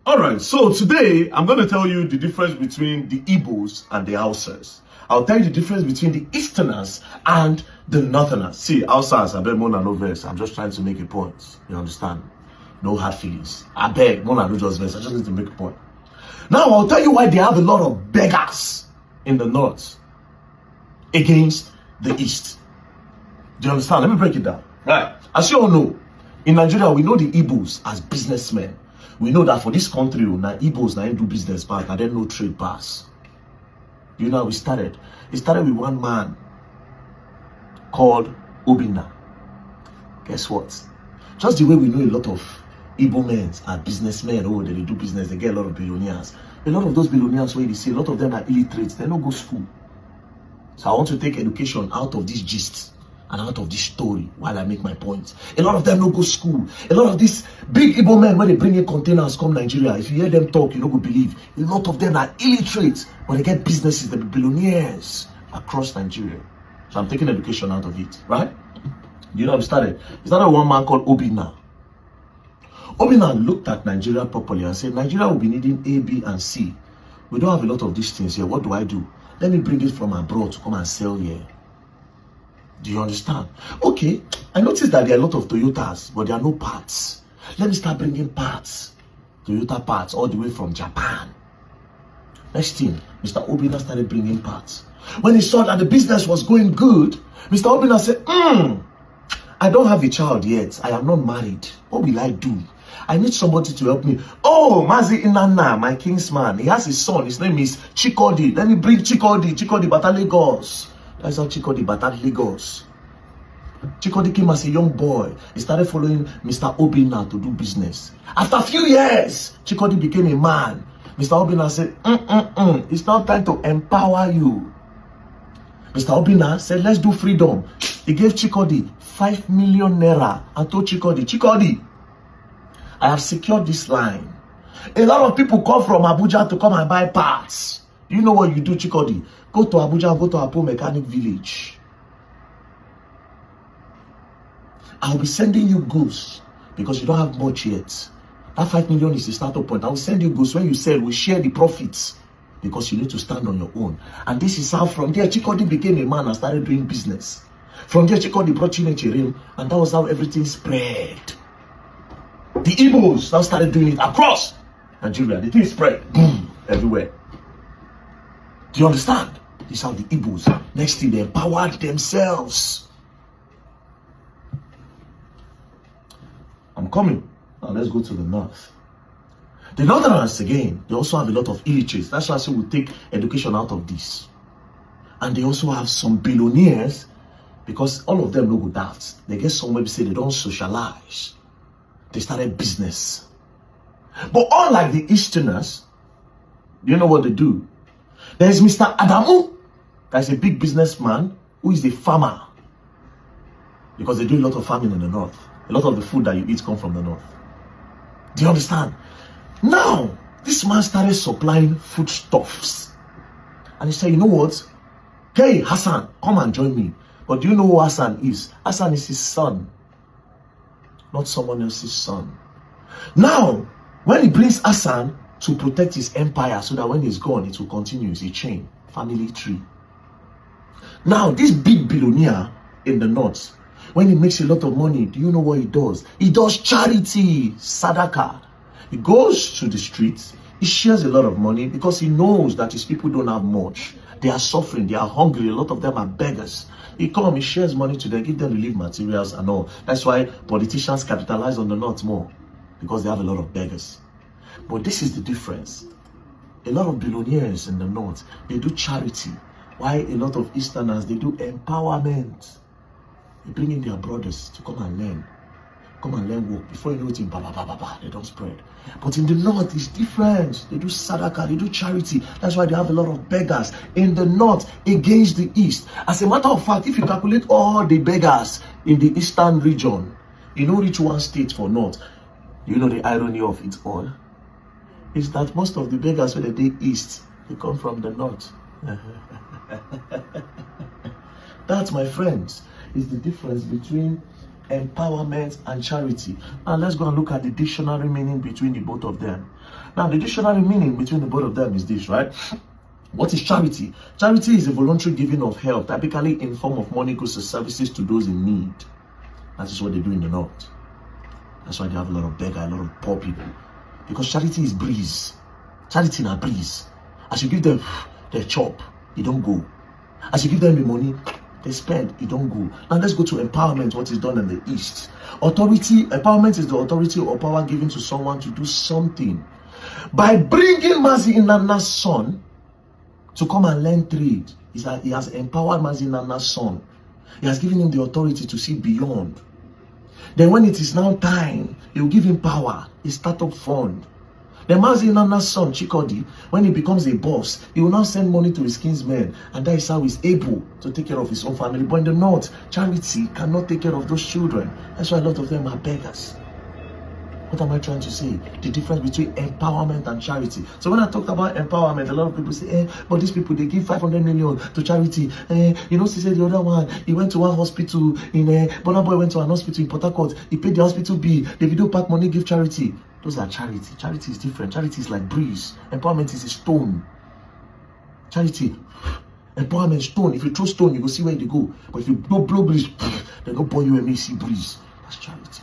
All right, so today I'm going to tell you the difference between the Igbos and the Hausas. I'll tell you the difference between the Easterners and the Northerners. See, Hausas, I beg more than no verse. I'm just trying to make a point. You understand? No hard feelings. I beg more than no just verse. I just need to make a point. Now, I'll tell you why they have a lot of beggars in the North against the East. Do you understand? Let me break it down. Right. As you all know, in Nigeria, we know the Igbos as businessmen. We know that for this country, now Igbos now do business pass, and then no trade pass. You know how we started? It started with one man called Obinna. Guess what? Just the way we know a lot of Igbo men are businessmen, oh, they do business, they get a lot of billionaires. A lot of those billionaires, where you see, a lot of them are illiterate, they don't go to school. So I want to take education out of this gist and out of this story while I make my point. A lot of them don't go to school. A lot of these big Igbo men, when they bring in containers come Nigeria, if you hear them talk, you don't go believe. A lot of them are illiterate, but they get businesses, they're billionaires across Nigeria. So I'm taking education out of it, right? You know how it started? It started with one man called Obinna. Obinna looked at Nigeria properly and said, Nigeria will be needing A, B, and C. We don't have a lot of these things here. What do I do? Let me bring it from abroad to come and sell here. Do you understand? Okay, I noticed that there are a lot of Toyotas, but there are no parts. Let me start bringing parts. Toyota parts all the way from Japan. Next thing, Mr. Obinna started bringing parts. When he saw that the business was going good, Mr. Obinna said, I don't have a child yet. I am not married. What will I do? I need somebody to help me. Oh, Mazi Inanna, my kingsman. He has a son. His name is Chikodi. Let me bring Chikodi. Chikodi Bata Lagos. That's how Chikodi Bata Lagos. Chikodi came as a young boy. He started following Mr. Obinna to do business. After a few years, Chikodi became a man. Mr. Obinna said, it's now time to empower you. Mr. Obinna said, let's do freedom. He gave Chikodi 5 million naira and told Chikodi, I have secured this line. A lot of people come from Abuja to come and buy parts. You know what you do, Chikodi? Go to Abuja, go to Apo Mechanic Village. I'll be sending you goods because you don't have much yet. That 5 million is the startup point. I will send you goods. When you sell, we share the profits because you need to stand on your own. And this is how from there, Chikodi became a man and started doing business. From there, Chikodi brought Chinecherim, and that was how everything spread. The Igbos now started doing it across Nigeria. The thing spread, boom, everywhere. Do you understand? This is how the Igbos, next thing, they empowered themselves. I'm coming. Now let's go to the north. The Northerners, again, they also have a lot of illiterates. That's why I say we take education out of this. And they also have some billionaires, because all of them no good daft. They get somewhere to say they don't socialize. They started business. But unlike the Easterners, you know what they do? There's Mr. Adamu, that's a big businessman who is a farmer. Because they do a lot of farming in the north. A lot of the food that you eat come from the north. Do you understand? Now, this man started supplying foodstuffs. And he said, you know what? Hey, Hassan, come and join me. But do you know who Hassan is? Hassan is his son. Not someone else's son. Now, when he brings Hassan to protect his empire so that when he's gone, it will continue. It's a chain, family tree. Now, this big billionaire in the north, when he makes a lot of money, do you know what he does? He does charity, sadaka. He goes to the streets, he shares a lot of money because he knows that his people don't have much. They are suffering, they are hungry, a lot of them are beggars. He comes, he shares money to them, give them relief materials and all. That's why politicians capitalize on the north more, because they have a lot of beggars. But this is the difference. A lot of billionaires in the north, they do charity, while a lot of Easterners, they do empowerment. They bring in their brothers to come and learn. Come and learn work. Before you know it, they don't spread. But in the north, it's different. They do sadaka, they do charity. That's why they have a lot of beggars in the north against the east. As a matter of fact, if you calculate all the beggars in the eastern region, you know which one state for north. You know the irony of it all? Is that most of the beggars when they east, they come from the north. That, my friends, is the difference between empowerment and charity. Now let's go and look at the dictionary meaning between the both of them. Now, the dictionary meaning between the both of them is this, right? What is charity? Charity is a voluntary giving of help, typically in form of money, goods, or services to those in need. That is what they do in the north. That's why they have a lot of beggar, a lot of poor people. Because charity is breeze. Charity na breeze. As you give them their chop, you don't go. As you give them the money, they spend, you don't go. Now let's go to empowerment, what is done in the East. Authority, empowerment is the authority or power given to someone to do something. By bringing Mazi Nana's son to come and learn trade, he has empowered Mazi Nana's son. He has given him the authority to see beyond. Then when it is now time, he will give him power, a startup fund. Then Mazi Nana's son, Chikodi, when he becomes a boss, he will now send money to his kinsmen, and that is how he's able to take care of his own family. But in the north, charity cannot take care of those children. That's why a lot of them are beggars. What am I trying to say? The difference between empowerment and charity. So when I talk about empowerment, a lot of people say, but these people, they give 500 million to charity. You know, she said the other one, he went to one hospital in, Burna Boy went to an hospital in Port Harcourt. He paid the hospital bill. The video pack money, give charity. Those are charity. Charity is different. Charity is like breeze. Empowerment is a stone. Charity, empowerment, stone. If you throw stone, you go see where they go. But if you blow breeze, they go burn you and make see breeze. That's charity.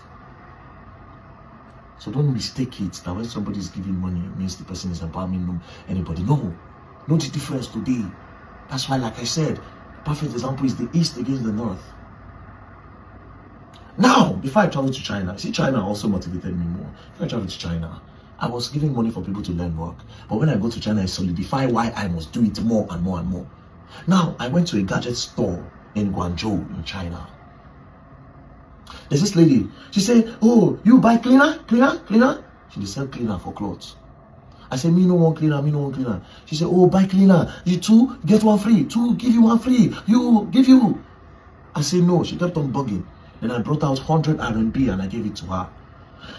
So don't mistake it that when somebody is giving money, it means the person is empowering anybody. No. Know the difference today. That's why, like I said, the perfect example is the East against the North. Now, before I traveled to China, see, China also motivated me more. Before I traveled to China, I was giving money for people to learn work. But when I go to China, I solidify why I must do it more and more and more. Now, I went to a gadget store in Guangzhou in China. There's this lady, she said, oh, you buy cleaner? She dey sell cleaner for clothes. I said, me no want cleaner. She said, oh, buy cleaner. You two, get one free. Two, give you one free. You, give you. I said, no. She kept on bugging. Then I brought out 100 RMB and I gave it to her.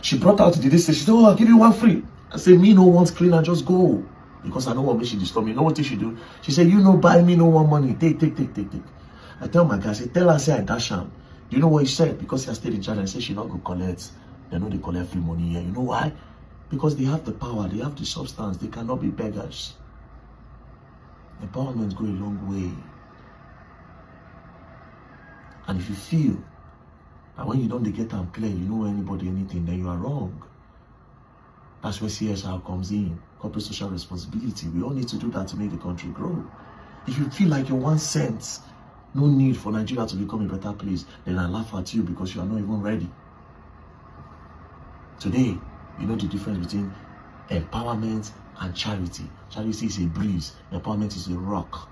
She brought out the list. She said, oh, I'll give you one free. I said, me no want cleaner, just go. Because I don't want me she disturb me. You know what she do? She said, you no buy me no want money. Take. I tell my guy, I said, tell her, say I dash him. Do you know what he said? Because he has stayed in China, he said she not go collect. They know they collect free money here. You know why? Because they have the power, they have the substance, they cannot be beggars. Empowerment go a long way. And if you feel that when you don't get them clear, you know anybody, anything, then you are wrong. That's where CSR comes in, corporate social responsibility. We all need to do that to make the country grow. If you feel like you're 1 cent, no need for Nigeria to become a better place, then I laugh at you because you are not even ready. Today, you know the difference between empowerment and charity. Charity is a breeze, empowerment is a rock.